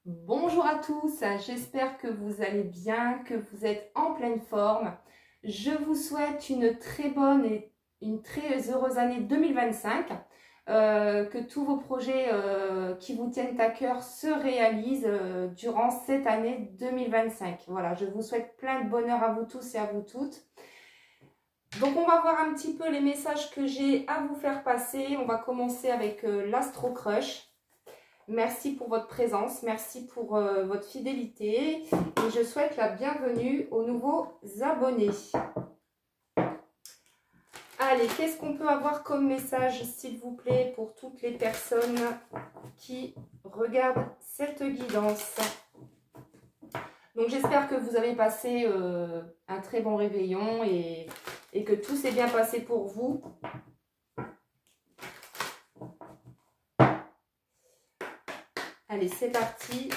Bonjour à tous, j'espère que vous allez bien, que vous êtes en pleine forme. Je vous souhaite une très bonne et une très heureuse année 2025, que tous vos projets qui vous tiennent à cœur se réalisent durant cette année 2025. Voilà, je vous souhaite plein de bonheur à vous tous et à vous toutes. Donc on va voir un petit peu les messages que j'ai à vous faire passer. On va commencer avec l'Astro Crush. Merci pour votre présence, merci pour votre fidélité et je souhaite la bienvenue aux nouveaux abonnés. Allez, qu'est-ce qu'on peut avoir comme message, s'il vous plaît, pour toutes les personnes qui regardent cette guidance? Donc j'espère que vous avez passé un très bon réveillon et que tout s'est bien passé pour vous. Allez, c'est parti.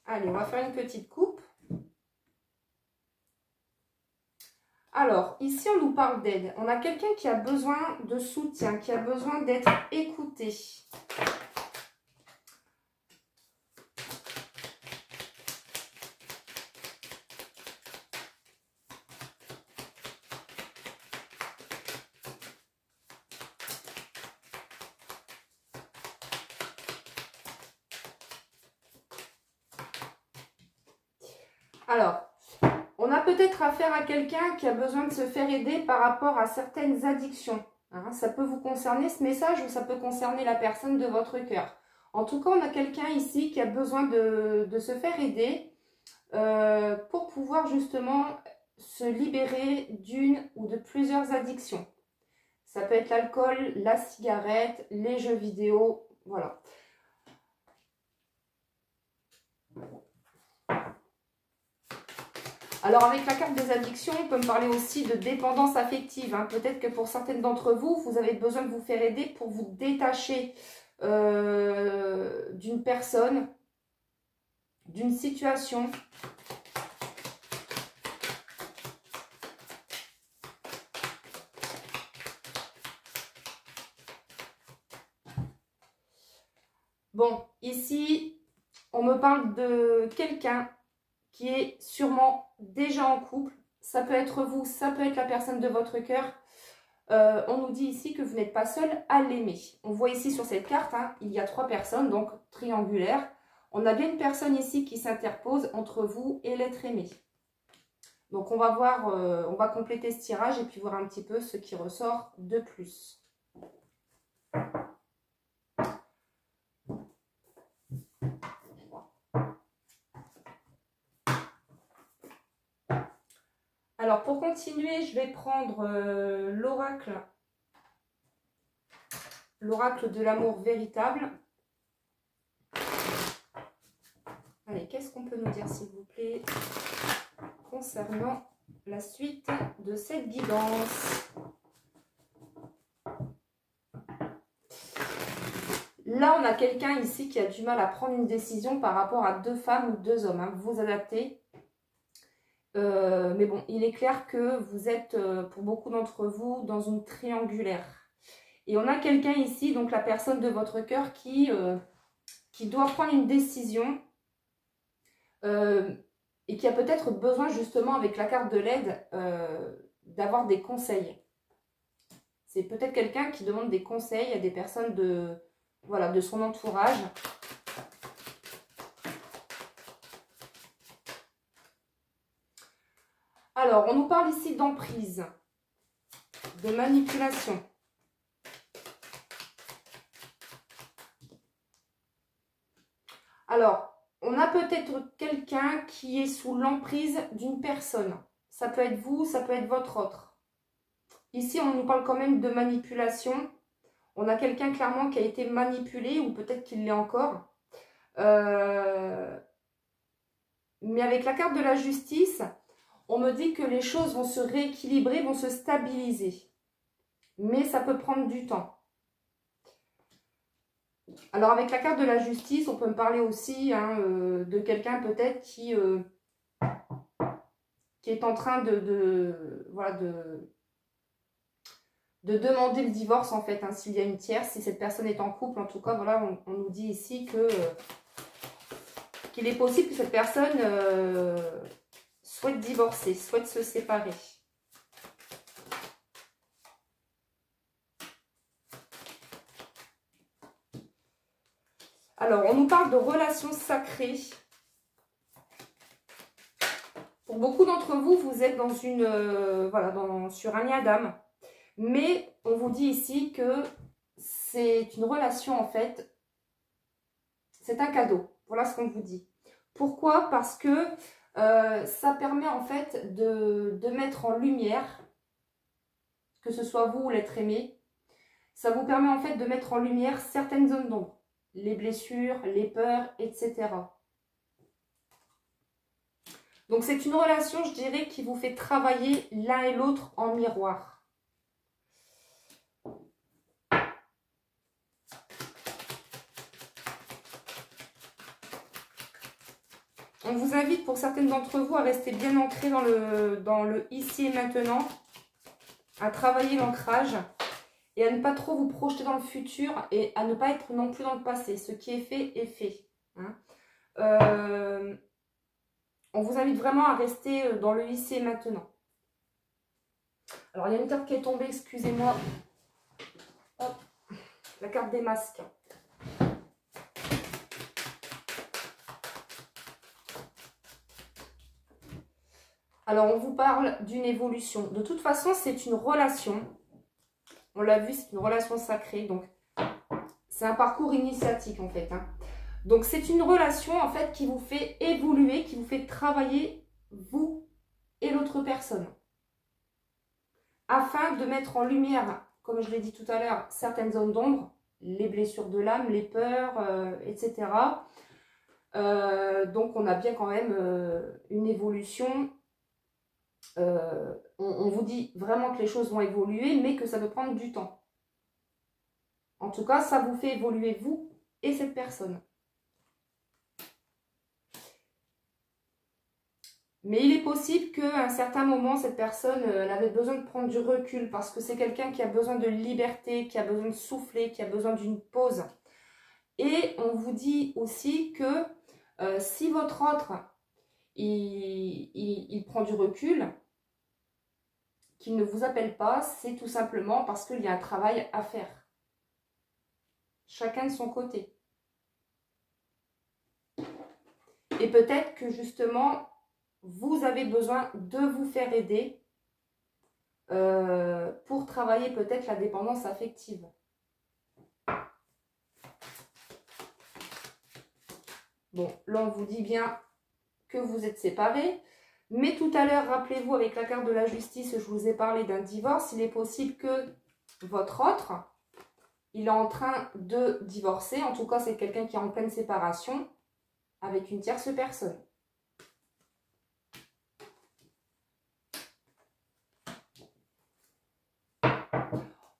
Allez, on va faire une petite coupe. Alors, ici, on nous parle d'aide. On a quelqu'un qui a besoin de soutien, qui a besoin d'être écouté. Alors, on a peut-être affaire à quelqu'un qui a besoin de se faire aider par rapport à certaines addictions. Hein, ça peut vous concerner ce message ou ça peut concerner la personne de votre cœur. En tout cas, on a quelqu'un ici qui a besoin de se faire aider pour pouvoir justement se libérer d'une ou de plusieurs addictions. Ça peut être l'alcool, la cigarette, les jeux vidéo, voilà. Alors avec la carte des addictions, on peut me parler aussi de dépendance affective. Hein. Peut-être que pour certaines d'entre vous, vous avez besoin de vous faire aider pour vous détacher d'une personne, d'une situation. Bon, ici, on me parle de quelqu'un qui est sûrement déjà en couple. Ça peut être vous, ça peut être la personne de votre cœur. On nous dit ici que vous n'êtes pas seul à l'aimer. On voit ici sur cette carte, hein, il y a 3 personnes, donc triangulaire. On a bien une personne ici qui s'interpose entre vous et l'être aimé. Donc on va voir, on va compléter ce tirage et puis voir un petit peu ce qui ressort de plus. Alors, pour continuer, je vais prendre l'oracle de l'amour véritable. Allez, qu'est-ce qu'on peut nous dire, s'il vous plaît, concernant la suite de cette guidance? Là, on a quelqu'un ici qui a du mal à prendre une décision par rapport à 2 femmes ou 2 hommes. Hein. Vous vous adaptez. Mais bon, il est clair que vous êtes, pour beaucoup d'entre vous, dans une triangulaire. Et on a quelqu'un ici, donc la personne de votre cœur, qui doit prendre une décision et qui a peut-être besoin, justement, avec la carte de l'aide, d'avoir des conseils. C'est peut-être quelqu'un qui demande des conseils à des personnes voilà, de son entourage. Alors, on nous parle ici d'emprise, de manipulation. Alors, on a peut-être quelqu'un qui est sous l'emprise d'une personne. Ça peut être vous, ça peut être votre autre. Ici, on nous parle quand même de manipulation. On a quelqu'un clairement qui a été manipulé ou peut-être qu'il l'est encore. Mais avec la carte de la justice, on me dit que les choses vont se rééquilibrer, vont se stabiliser. Mais ça peut prendre du temps. Alors, avec la carte de la justice, on peut me parler aussi hein, de quelqu'un peut-être qui est en train voilà, de demander le divorce, en fait, hein, s'il y a une tierce, si cette personne est en couple. En tout cas, voilà, on nous dit ici que qu'il est possible que cette personne souhaite divorcer, souhaite se séparer. Alors, on nous parle de relations sacrées. Pour beaucoup d'entre vous, vous êtes dans une, voilà, sur un lien d'âme. Mais on vous dit ici que c'est une relation, en fait, c'est un cadeau. Voilà ce qu'on vous dit. Pourquoi? Parce que ça permet, en fait, de mettre en lumière, que ce soit vous ou l'être aimé, ça vous permet, en fait, de mettre en lumière certaines zones d'ombre. Les blessures, les peurs, etc. Donc, c'est une relation, je dirais, qui vous fait travailler l'un et l'autre en miroir. On vous invite, pour certaines d'entre vous, à rester bien ancré dans le ici et maintenant, à travailler l'ancrage et à ne pas trop vous projeter dans le futur et à ne pas être non plus dans le passé. Ce qui est fait est fait. Hein. On vous invite vraiment à rester dans le ici et maintenant. Alors, il y a une carte qui est tombée, excusez-moi. Hop, la carte des masques. Alors, on vous parle d'une évolution. De toute façon, c'est une relation. On l'a vu, c'est une relation sacrée. Donc, c'est un parcours initiatique, en fait. Hein. Donc, c'est une relation, en fait, qui vous fait évoluer, qui vous fait travailler, vous et l'autre personne. Afin de mettre en lumière, comme je l'ai dit tout à l'heure, certaines zones d'ombre, les blessures de l'âme, les peurs, etc. Donc, on a bien quand même une évolution. On vous dit vraiment que les choses vont évoluer, mais que ça peut prendre du temps. En tout cas, ça vous fait évoluer vous et cette personne. Mais il est possible qu'à un certain moment, cette personne elle avait besoin de prendre du recul parce que c'est quelqu'un qui a besoin de liberté, qui a besoin de souffler, qui a besoin d'une pause. Et on vous dit aussi que si votre autre, il prend du recul, qu'il ne vous appelle pas, c'est tout simplement parce qu'il y a un travail à faire. Chacun de son côté. Et peut-être que justement, vous avez besoin de vous faire aider pour travailler peut-être la dépendance affective. Bon, là on vous dit bien que vous êtes séparés. Mais tout à l'heure, rappelez-vous, avec la carte de la justice, je vous ai parlé d'un divorce. Il est possible que votre autre, il est en train de divorcer. En tout cas, c'est quelqu'un qui est en pleine séparation avec une tierce personne.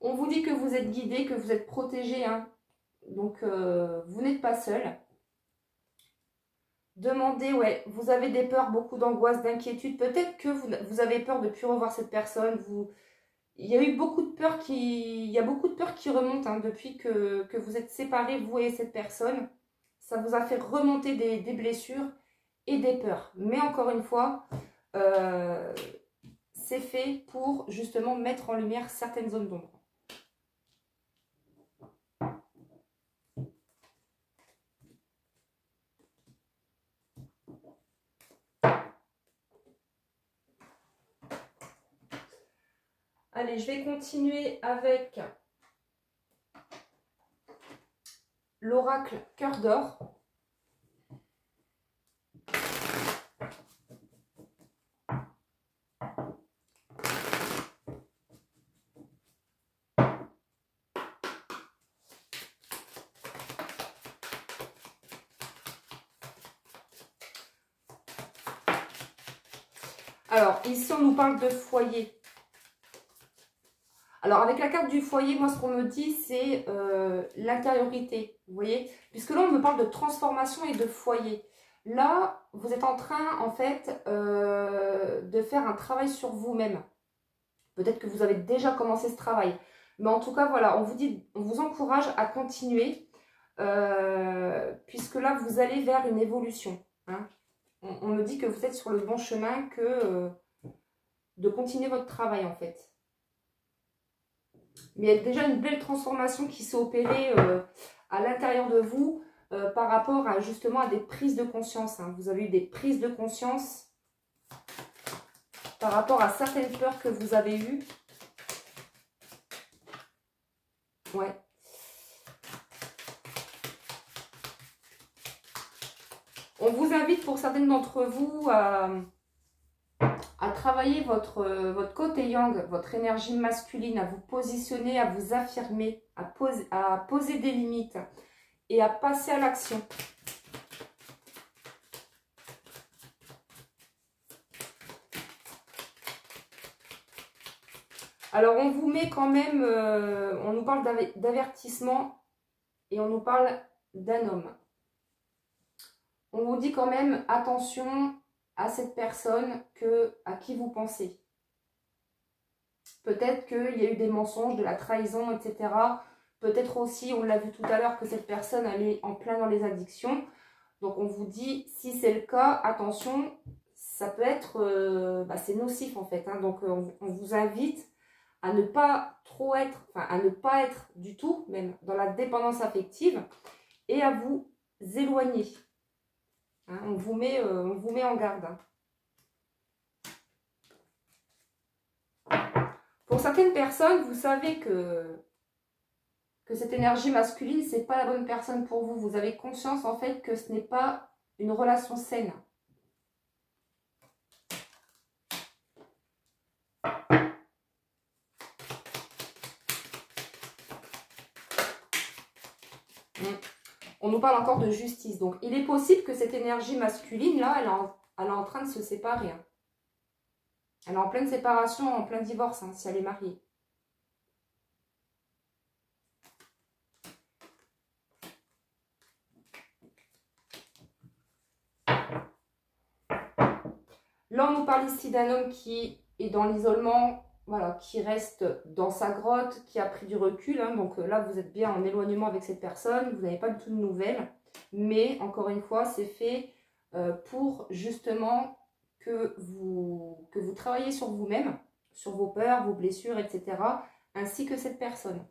On vous dit que vous êtes guidé, que vous êtes protégé. Hein. Donc, vous n'êtes pas seul. Demandez, ouais, vous avez des peurs, beaucoup d'angoisse, d'inquiétude. Peut-être que vous avez peur de ne plus revoir cette personne. Il y a eu beaucoup de peurs qui remontent hein, depuis que vous êtes séparés, vous et cette personne. Ça vous a fait remonter des blessures et des peurs. Mais encore une fois, c'est fait pour justement mettre en lumière certaines zones d'ombre. Allez, je vais continuer avec l'oracle Cœur d'Or. Alors, ici, on nous parle de foyer. Alors, avec la carte du foyer, moi, ce qu'on me dit, c'est l'intériorité. Vous voyez? Puisque là, on me parle de transformation et de foyer. Là, vous êtes en train, en fait, de faire un travail sur vous-même. Peut-être que vous avez déjà commencé ce travail. Mais en tout cas, voilà, on vous dit, on vous encourage à continuer. Puisque là, vous allez vers une évolution. Hein. On me dit que vous êtes sur le bon chemin, que de continuer votre travail, en fait. Mais il y a déjà une belle transformation qui s'est opérée à l'intérieur de vous par rapport à justement à des prises de conscience. Hein. Vous avez eu des prises de conscience par rapport à certaines peurs que vous avez eues. Ouais. On vous invite pour certaines d'entre vous à travailler votre côté yang, votre énergie masculine, à vous positionner, à vous affirmer, à poser des limites et à passer à l'action. Alors, on vous met quand même, on nous parle d'avertissement et on nous parle d'un homme. On vous dit quand même, attention à cette personne à qui vous pensez. Peut-être qu'il y a eu des mensonges, de la trahison, etc. Peut-être aussi, on l'a vu tout à l'heure, que cette personne elle est en plein dans les addictions. Donc on vous dit, si c'est le cas, attention, ça peut être, c'est nocif en fait. Hein. Donc on vous invite à ne pas trop être, enfin à ne pas être du tout, même dans la dépendance affective, et à vous éloigner. Hein, on vous met en garde. Pour certaines personnes, vous savez que cette énergie masculine, ce n'est pas la bonne personne pour vous. Vous avez conscience en fait que ce n'est pas une relation saine. On nous parle encore de justice. Donc, il est possible que cette énergie masculine-là, elle est en train de se séparer. Hein. Elle est en pleine séparation, en plein divorce, hein, si elle est mariée. Là, on nous parle ici d'un homme qui est dans l'isolement, voilà, qui reste dans sa grotte, qui a pris du recul. Hein, donc là, vous êtes bien en éloignement avec cette personne, vous n'avez pas du tout de nouvelles. Mais, encore une fois, c'est fait pour justement que vous travaillez sur vous-même, sur vos peurs, vos blessures, etc. Ainsi que cette personne.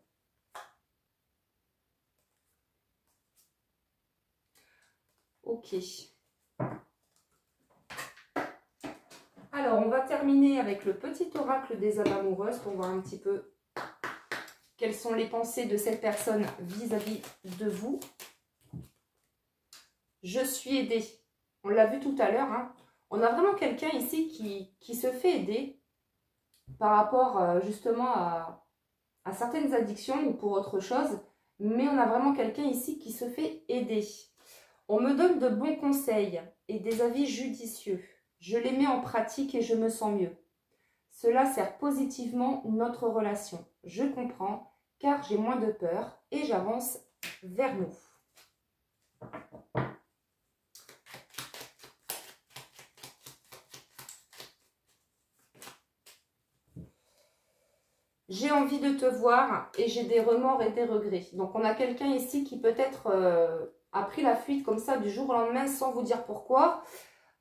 Ok. Alors, on va terminer avec le petit oracle des âmes amoureuses pour voir un petit peu quelles sont les pensées de cette personne vis-à-vis de vous. Je suis aidée. On l'a vu tout à l'heure. Hein. On a vraiment quelqu'un ici qui se fait aider par rapport justement à certaines addictions ou pour autre chose. Mais on a vraiment quelqu'un ici qui se fait aider. On me donne de bons conseils et des avis judicieux. Je les mets en pratique et je me sens mieux. Cela sert positivement notre relation. Je comprends car j'ai moins de peur et j'avance vers nous. J'ai envie de te voir et j'ai des remords et des regrets. Donc on a quelqu'un ici qui peut-être a pris la fuite comme ça du jour au lendemain sans vous dire pourquoi.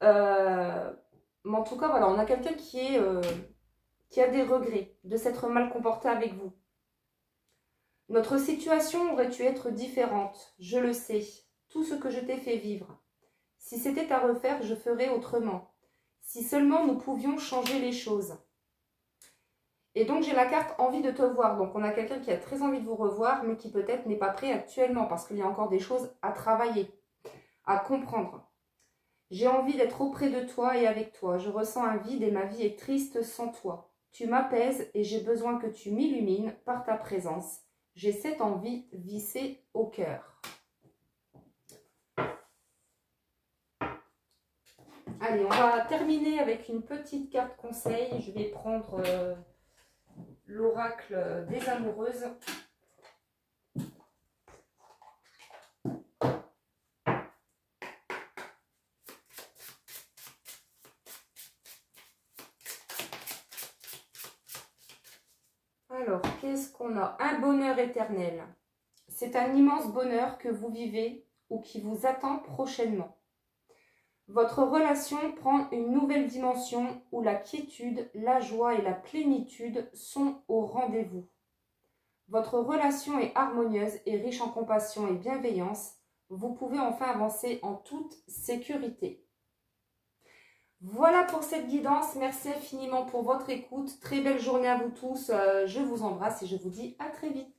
Mais en tout cas, voilà, on a quelqu'un qui a des regrets de s'être mal comporté avec vous. Notre situation aurait dû être différente, je le sais, tout ce que je t'ai fait vivre. Si c'était à refaire, je ferais autrement. Si seulement nous pouvions changer les choses. Et donc, j'ai la carte envie de te voir. Donc, on a quelqu'un qui a très envie de vous revoir, mais qui peut-être n'est pas prêt actuellement parce qu'il y a encore des choses à travailler, à comprendre. J'ai envie d'être auprès de toi et avec toi. Je ressens un vide et ma vie est triste sans toi. Tu m'apaises et j'ai besoin que tu m'illumines par ta présence. J'ai cette envie vissée au cœur. Allez, on va terminer avec une petite carte conseil. Je vais prendre l'oracle des amoureuses. Alors, qu'est-ce qu'on a? Un bonheur éternel. C'est un immense bonheur que vous vivez ou qui vous attend prochainement. Votre relation prend une nouvelle dimension où la quiétude, la joie et la plénitude sont au rendez-vous. Votre relation est harmonieuse et riche en compassion et bienveillance. Vous pouvez enfin avancer en toute sécurité. Voilà pour cette guidance. Merci infiniment pour votre écoute. Très belle journée à vous tous. Je vous embrasse et je vous dis à très vite.